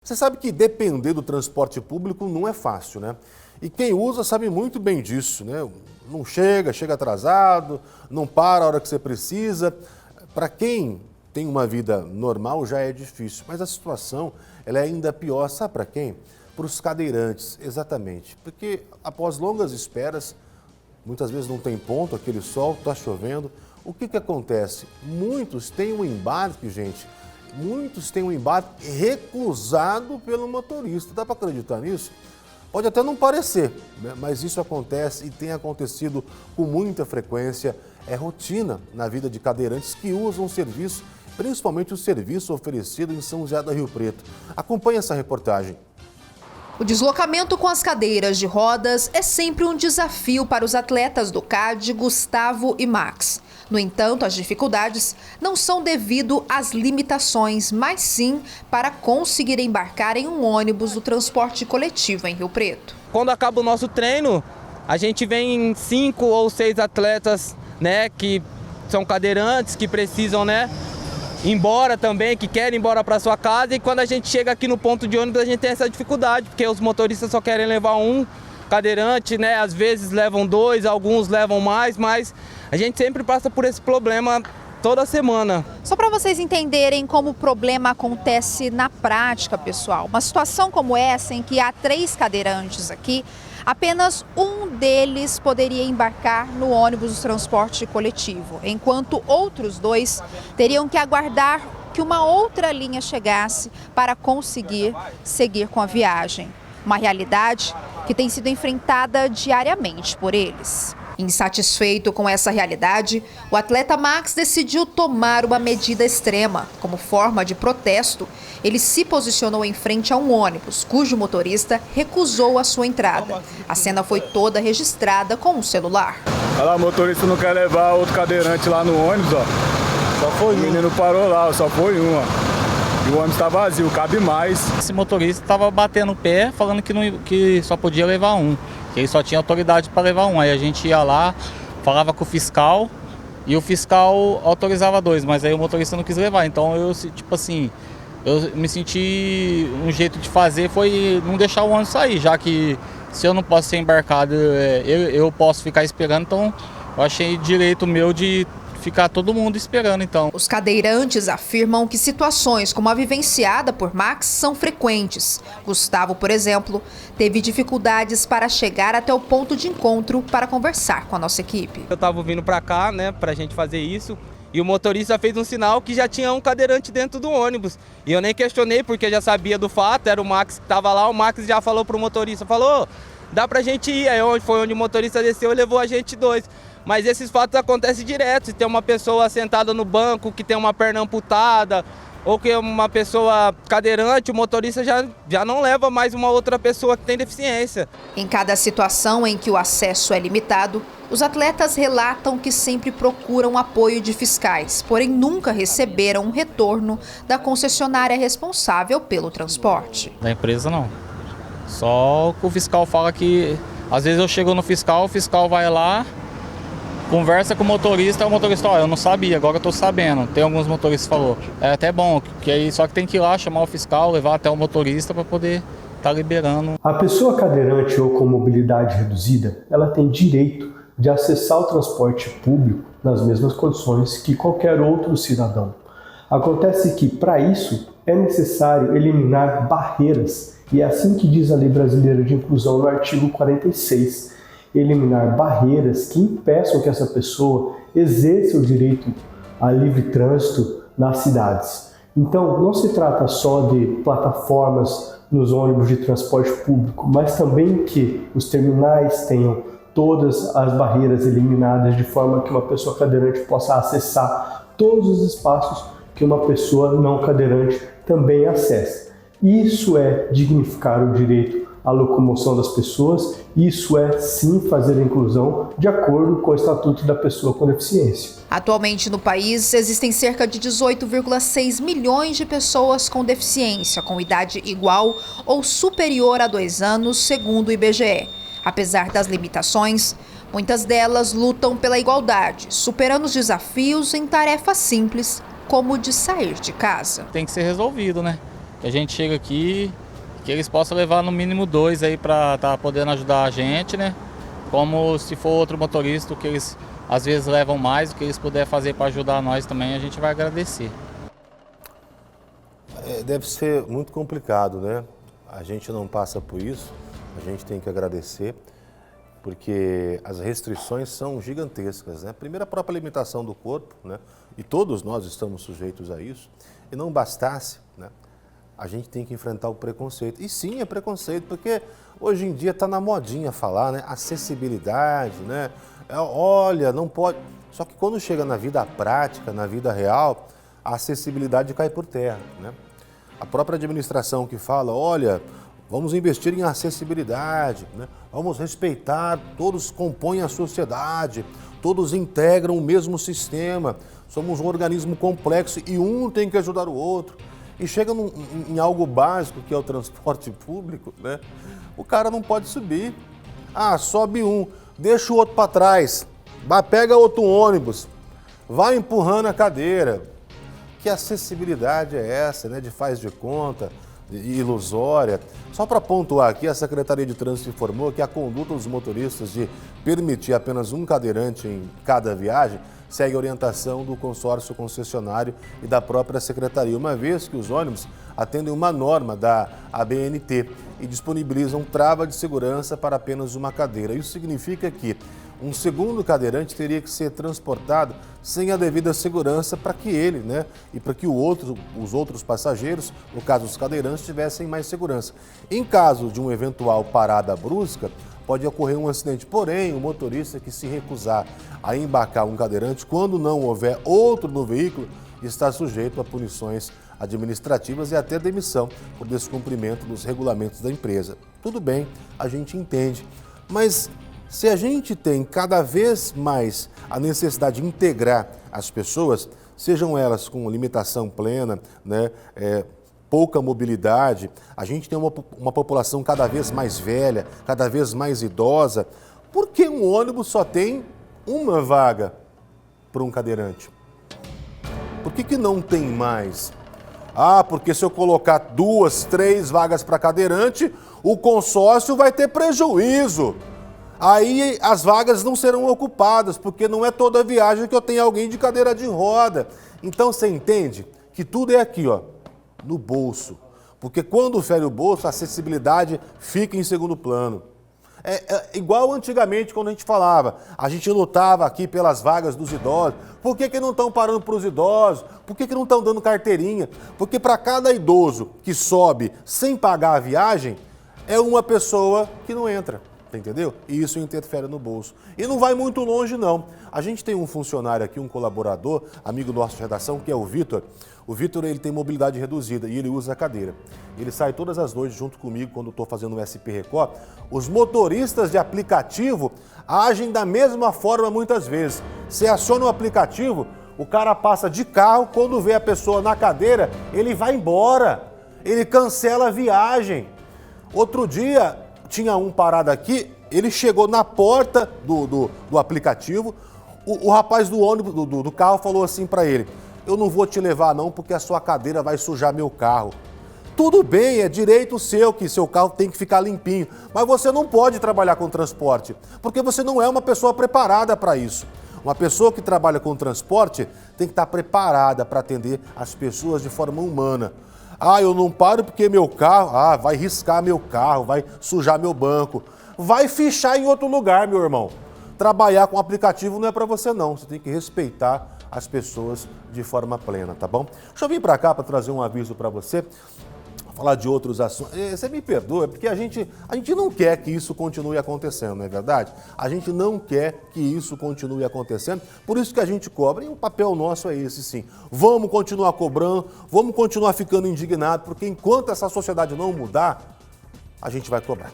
Você sabe que depender do transporte público não é fácil, né? E quem usa sabe muito bem disso, né? Não chega atrasado, não para a hora que você precisa. Para quem tem uma vida normal já é difícil, mas a situação ela é ainda pior, sabe para quem? Para os cadeirantes, exatamente. Porque após longas esperas, muitas vezes não tem ponto, aquele sol, está chovendo. O que acontece? Muitos têm um embarque, gente. Muitos têm um embarque recusado pelo motorista. Dá para acreditar nisso? Pode até não parecer, né? Mas isso acontece e tem acontecido com muita frequência. É rotina na vida de cadeirantes que usam o serviço, principalmente o serviço oferecido em São José do Rio Preto. Acompanhe essa reportagem. O deslocamento com as cadeiras de rodas é sempre um desafio para os atletas do CAD, Gustavo e Max. No entanto, as dificuldades não são devido às limitações, mas sim para conseguir embarcar em um ônibus do transporte coletivo em Rio Preto. Quando acaba o nosso treino, a gente vem 5 ou 6 atletas, né, que são cadeirantes, que precisam, né, ir embora também, que querem ir embora para sua casa. E quando a gente chega aqui no ponto de ônibus, a gente tem essa dificuldade, porque os motoristas só querem levar um cadeirante, né? Às vezes levam 2, alguns levam mais, mas a gente sempre passa por esse problema toda semana. Só para vocês entenderem como o problema acontece na prática, pessoal. Uma situação como essa, em que há 3 cadeirantes aqui, apenas um deles poderia embarcar no ônibus do transporte coletivo, enquanto outros 2 teriam que aguardar que uma outra linha chegasse para conseguir seguir com a viagem. Uma realidade que tem sido enfrentada diariamente por eles. Insatisfeito com essa realidade, o atleta Max decidiu tomar uma medida extrema. Como forma de protesto, ele se posicionou em frente a um ônibus, cujo motorista recusou a sua entrada. A cena foi toda registrada com um celular. Olha lá, o motorista não quer levar outro cadeirante lá no ônibus, ó. Só foi um. O menino parou lá, só foi um, ó. E o ônibus está vazio, cabe mais. Esse motorista estava batendo o pé, falando que só podia levar um. Que ele só tinha autoridade para levar um. Aí a gente ia lá, falava com o fiscal e o fiscal autorizava 2, mas aí o motorista não quis levar. Então eu me senti, um jeito de fazer foi não deixar o ônibus sair, já que se eu não posso ser embarcado, eu posso ficar esperando, então eu achei direito meu de ficar todo mundo esperando, então. Os cadeirantes afirmam que situações como a vivenciada por Max são frequentes. Gustavo, por exemplo, teve dificuldades para chegar até o ponto de encontro para conversar com a nossa equipe. Eu estava vindo para cá, né, pra gente fazer isso, e o motorista fez um sinal que já tinha um cadeirante dentro do ônibus. E eu nem questionei, porque já sabia do fato, era o Max que estava lá, o Max já falou pro motorista, falou, dá pra gente ir. Aí foi onde o motorista desceu e levou a gente 2. Mas esses fatos acontecem direto. Se tem uma pessoa sentada no banco que tem uma perna amputada, ou que é uma pessoa cadeirante, o motorista já não leva mais uma outra pessoa que tem deficiência. Em cada situação em que o acesso é limitado, os atletas relatam que sempre procuram apoio de fiscais, porém nunca receberam um retorno da concessionária responsável pelo transporte. Da empresa não. Só que o fiscal fala que, às vezes eu chego no fiscal, o fiscal vai lá, conversa com o motorista eu não sabia, agora eu tô sabendo. Tem alguns motoristas que falou, é até bom, que aí só que tem que ir lá chamar o fiscal, levar até o motorista para poder estar liberando. A pessoa cadeirante ou com mobilidade reduzida, ela tem direito de acessar o transporte público nas mesmas condições que qualquer outro cidadão. Acontece que, para isso, é necessário eliminar barreiras, e é assim que diz a Lei Brasileira de Inclusão no artigo 46, eliminar barreiras que impeçam que essa pessoa exerça o direito a livre trânsito nas cidades. Então, não se trata só de plataformas nos ônibus de transporte público, mas também que os terminais tenham todas as barreiras eliminadas de forma que uma pessoa cadeirante possa acessar todos os espaços que uma pessoa não cadeirante também acessa. Isso é dignificar o direito à locomoção das pessoas, isso é sim fazer a inclusão de acordo com o Estatuto da Pessoa com Deficiência. Atualmente no país existem cerca de 18,6 milhões de pessoas com deficiência, com idade igual ou superior a 2 anos, segundo o IBGE. Apesar das limitações, muitas delas lutam pela igualdade, superando os desafios em tarefas simples, como o de sair de casa. Tem que ser resolvido, né? que a gente chega aqui, que eles possam levar no mínimo 2 aí para estar podendo ajudar a gente, né? Como se for outro motorista, que eles às vezes levam mais, o que eles puderem fazer para ajudar nós também, a gente vai agradecer. Deve ser muito complicado, né? A gente não passa por isso, a gente tem que agradecer, porque as restrições são gigantescas, né? Primeiro, a própria limitação do corpo, né? E todos nós estamos sujeitos a isso. E não bastasse, né? A gente tem que enfrentar o preconceito. E sim, é preconceito, porque hoje em dia está na modinha falar, né? Acessibilidade, né? Olha, não pode... Só que quando chega na vida prática, na vida real, a acessibilidade cai por terra, né? A própria administração que fala, olha, vamos investir em acessibilidade, né? Vamos respeitar, todos compõem a sociedade, todos integram o mesmo sistema, somos um organismo complexo e um tem que ajudar o outro. E chega em algo básico, que é o transporte público, né? O cara não pode subir. Ah, sobe um, deixa o outro para trás, pega outro ônibus, vai empurrando a cadeira. Que acessibilidade é essa, né? De faz de conta, ilusória. Só para pontuar aqui, a Secretaria de Trânsito informou que a conduta dos motoristas de permitir apenas um cadeirante em cada viagem segue a orientação do consórcio concessionário e da própria secretaria, uma vez que os ônibus atendem uma norma da ABNT e disponibilizam trava de segurança para apenas uma cadeira. Isso significa que um segundo cadeirante teria que ser transportado sem a devida segurança para que ele, né, e para que os outros passageiros, no caso os cadeirantes, tivessem mais segurança. Em caso de uma eventual parada brusca, pode ocorrer um acidente. Porém, o motorista que se recusar a embarcar um cadeirante, quando não houver outro no veículo, está sujeito a punições administrativas e até demissão por descumprimento dos regulamentos da empresa. Tudo bem, a gente entende, mas se a gente tem cada vez mais a necessidade de integrar as pessoas, sejam elas com limitação plena, né, pouca mobilidade, a gente tem uma população cada vez mais velha, cada vez mais idosa, por que um ônibus só tem uma vaga para um cadeirante? Por que não tem mais? Ah, porque se eu colocar 2, 3 vagas para cadeirante, o consórcio vai ter prejuízo. Aí as vagas não serão ocupadas, porque não é toda viagem que eu tenho alguém de cadeira de roda. Então você entende que tudo é aqui, ó, no bolso. Porque quando fere o bolso, a acessibilidade fica em segundo plano. É igual antigamente quando a gente falava, a gente lutava aqui pelas vagas dos idosos. Por que não estão parando para os idosos? Por que não estão dando carteirinha? Porque para cada idoso que sobe sem pagar a viagem, é uma pessoa que não entra. Entendeu? E isso interfere no bolso. E não vai muito longe, não. A gente tem um funcionário aqui, um colaborador, amigo nosso de redação, que é o Vitor. O Vitor, ele tem mobilidade reduzida e ele usa a cadeira. Ele sai todas as noites junto comigo quando estou fazendo o SP Record. Os motoristas de aplicativo agem da mesma forma muitas vezes. Você aciona o aplicativo, o cara passa de carro, quando vê a pessoa na cadeira, ele vai embora. Ele cancela a viagem. Outro dia, tinha um parado aqui, ele chegou na porta do aplicativo, o rapaz do ônibus, do carro, falou assim para ele, eu não vou te levar não, porque a sua cadeira vai sujar meu carro. Tudo bem, é direito seu que seu carro tem que ficar limpinho, mas você não pode trabalhar com transporte, porque você não é uma pessoa preparada para isso. Uma pessoa que trabalha com transporte tem que estar preparada para atender as pessoas de forma humana. Ah, eu não paro porque meu carro, vai riscar meu carro, vai sujar meu banco. Vai fichar em outro lugar, meu irmão. Trabalhar com aplicativo não é para você não, você tem que respeitar as pessoas de forma plena, tá bom? Deixa eu vir para cá para trazer um aviso para você, falar de outros assuntos. Você me perdoa, porque a gente não quer que isso continue acontecendo, não é verdade? A gente não quer que isso continue acontecendo, por isso que a gente cobra, e o papel nosso é esse sim. Vamos continuar cobrando, vamos continuar ficando indignados, porque enquanto essa sociedade não mudar, a gente vai cobrar.